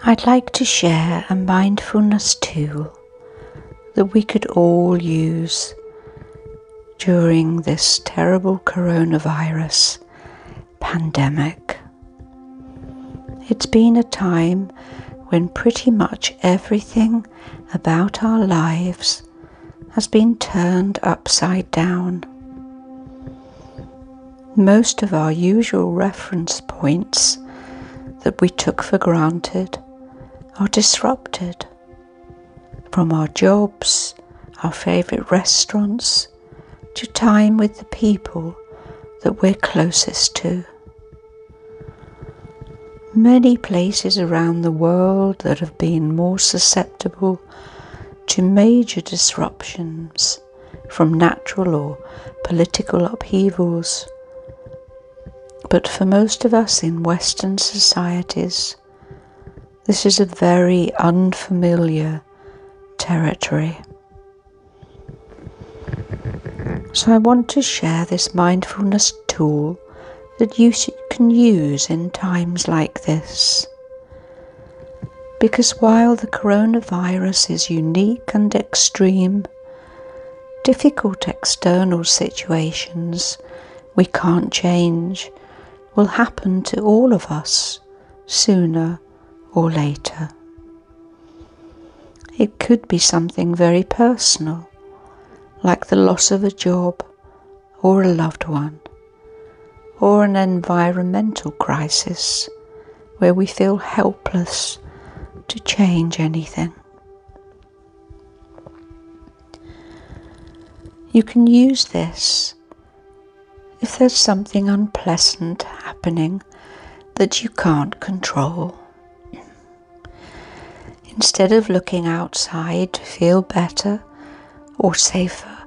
I'd like to share a mindfulness tool that we could all use during this terrible coronavirus pandemic. It's been a time when pretty much everything about our lives has been turned upside down. Most of our usual reference points that we took for granted are disrupted, from our jobs, our favourite restaurants, to time with the people that we're closest to. Many places around the world that have been more susceptible to major disruptions from natural or political upheavals. But for most of us in Western societies, this is a very unfamiliar territory. So I want to share this mindfulness tool that you can use in times like this. Because while the coronavirus is unique and extreme, difficult external situations we can't change will happen to all of us sooner or later. It could be something very personal, like the loss of a job or a loved one, or an environmental crisis where we feel helpless to change anything. You can use this if there's something unpleasant happening that you can't control. Instead of looking outside to feel better or safer,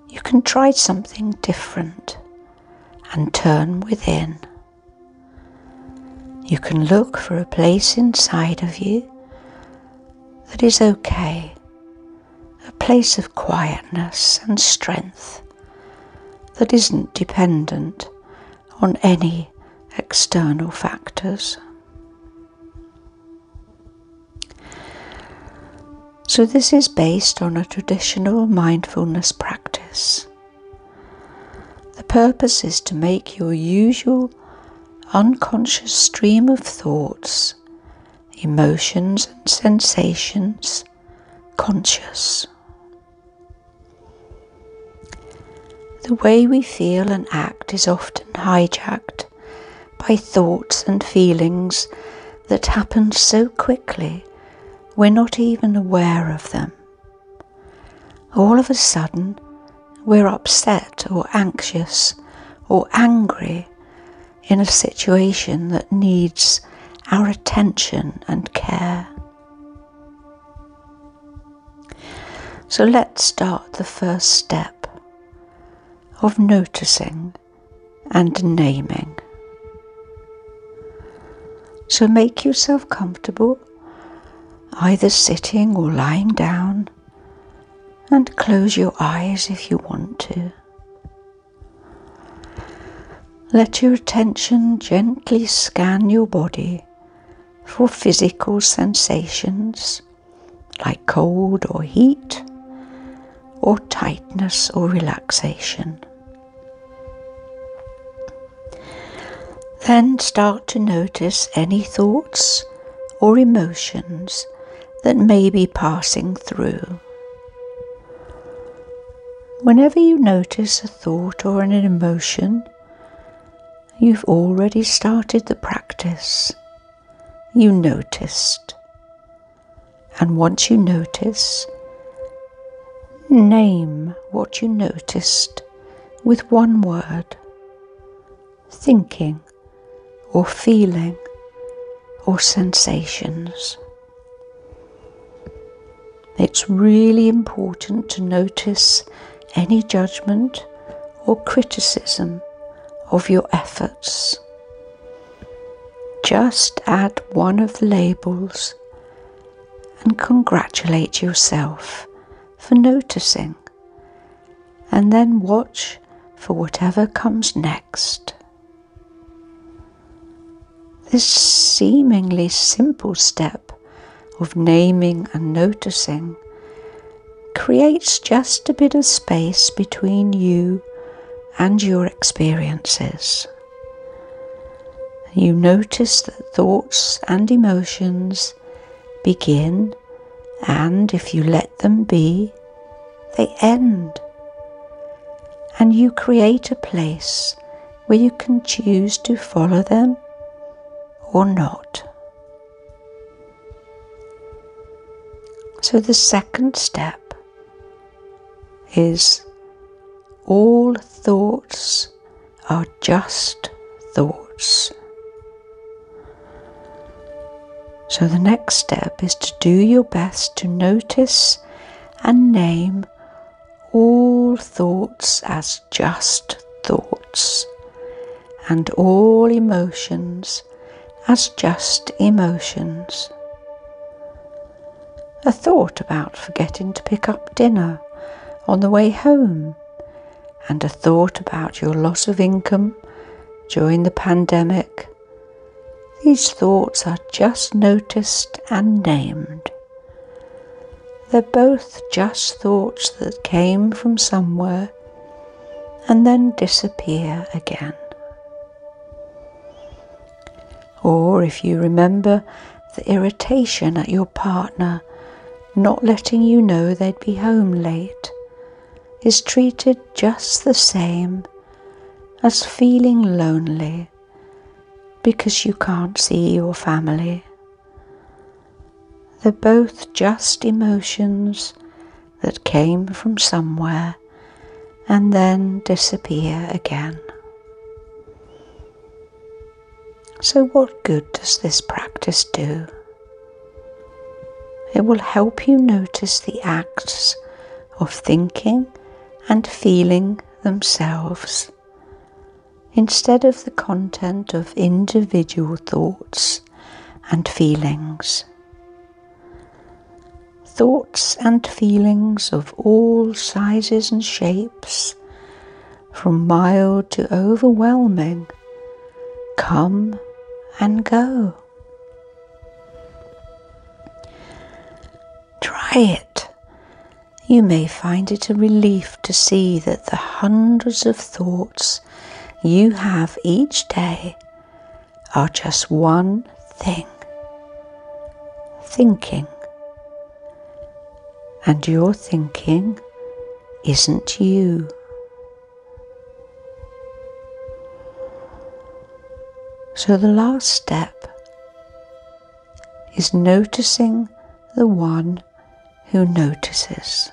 you can try something different and turn within. You can look for a place inside of you that is okay, a place of quietness and strength that isn't dependent on any external factors. So this is based on a traditional mindfulness practice. The purpose is to make your usual unconscious stream of thoughts, emotions and sensations conscious. The way we feel and act is often hijacked by thoughts and feelings that happen so quickly we're not even aware of them. All of a sudden, we're upset or anxious or angry in a situation that needs our attention and care. So let's start the first step of noticing and naming. So make yourself comfortable, either sitting or lying down, and close your eyes if you want to. Let your attention gently scan your body for physical sensations like cold or heat, or tightness or relaxation. Then start to notice any thoughts or emotions that may be passing through. Whenever you notice a thought or an emotion, you've already started the practice. You noticed. And once you notice, name what you noticed with one word: thinking or feeling or sensations. It's really important to notice any judgment or criticism of your efforts. Just add one of the labels and congratulate yourself for noticing, and then watch for whatever comes next. This seemingly simple step of naming and noticing creates just a bit of space between you and your experiences. You notice that thoughts and emotions begin, and if you let them be, they end. And you create a place where you can choose to follow them or not. So the second step is all thoughts are just thoughts. So the next step is to do your best to notice and name all thoughts as just thoughts, and all emotions as just emotions. A thought about forgetting to pick up dinner on the way home, and a thought about your loss of income during the pandemic. These thoughts are just noticed and named. They're both just thoughts that came from somewhere and then disappear again. Or if you remember the irritation at your partner not letting you know they'd be home late, is treated just the same as feeling lonely because you can't see your family. They're both just emotions that came from somewhere and then disappear again. So what good does this practice do? It will help you notice the acts of thinking and feeling themselves, instead of the content of individual thoughts and feelings. Thoughts and feelings of all sizes and shapes, from mild to overwhelming, come and go. Try it. You may find it a relief to see that the hundreds of thoughts you have each day are just one thing: thinking. And your thinking isn't you. So the last step is noticing the one who notices.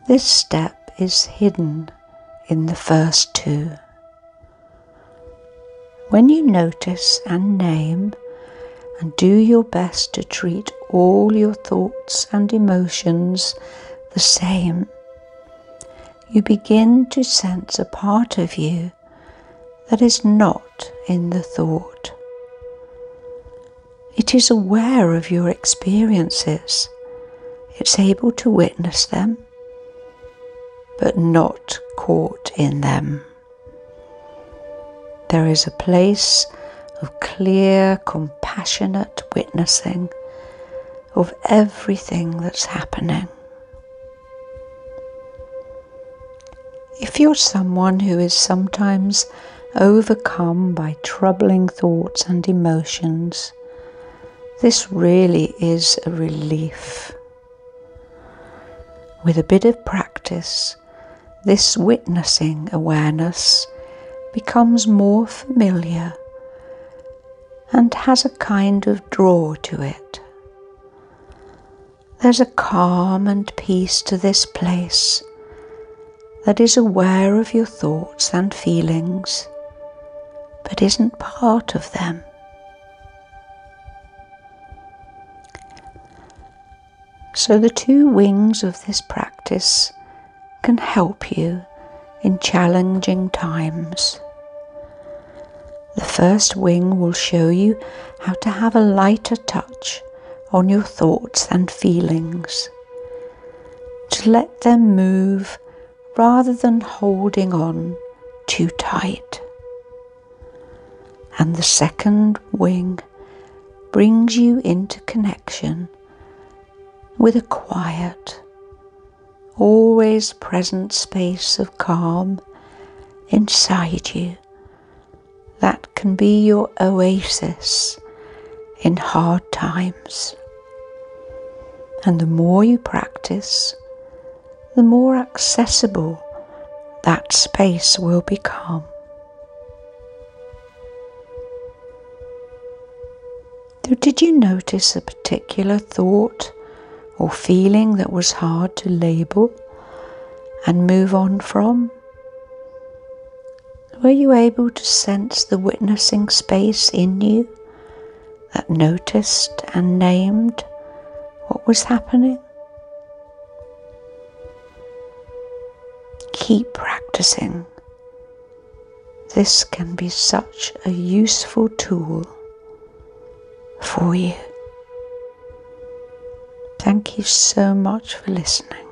This step is hidden in the first two. When you notice and name and do your best to treat all your thoughts and emotions the same, you begin to sense a part of you that is not in the thought. It is aware of your experiences. It's able to witness them, but not caught in them. There is a place of clear, compassionate witnessing of everything that's happening. If you're someone who is sometimes overcome by troubling thoughts and emotions, this really is a relief. With a bit of practice, this witnessing awareness becomes more familiar and has a kind of draw to it. There's a calm and peace to this place that is aware of your thoughts and feelings, but isn't part of them. So the two wings of this practice can help you in challenging times. The first wing will show you how to have a lighter touch on your thoughts and feelings, to let them move rather than holding on too tight. and the second wing brings you into connection with a quiet, always present space of calm inside you that can be your oasis in hard times. And the more you practice, the more accessible that space will become. So did you notice a particular thought or feeling that was hard to label and move on from? Were you able to sense the witnessing space in you that noticed and named what was happening? Keep practicing. This can be such a useful tool for you. Thank you so much for listening.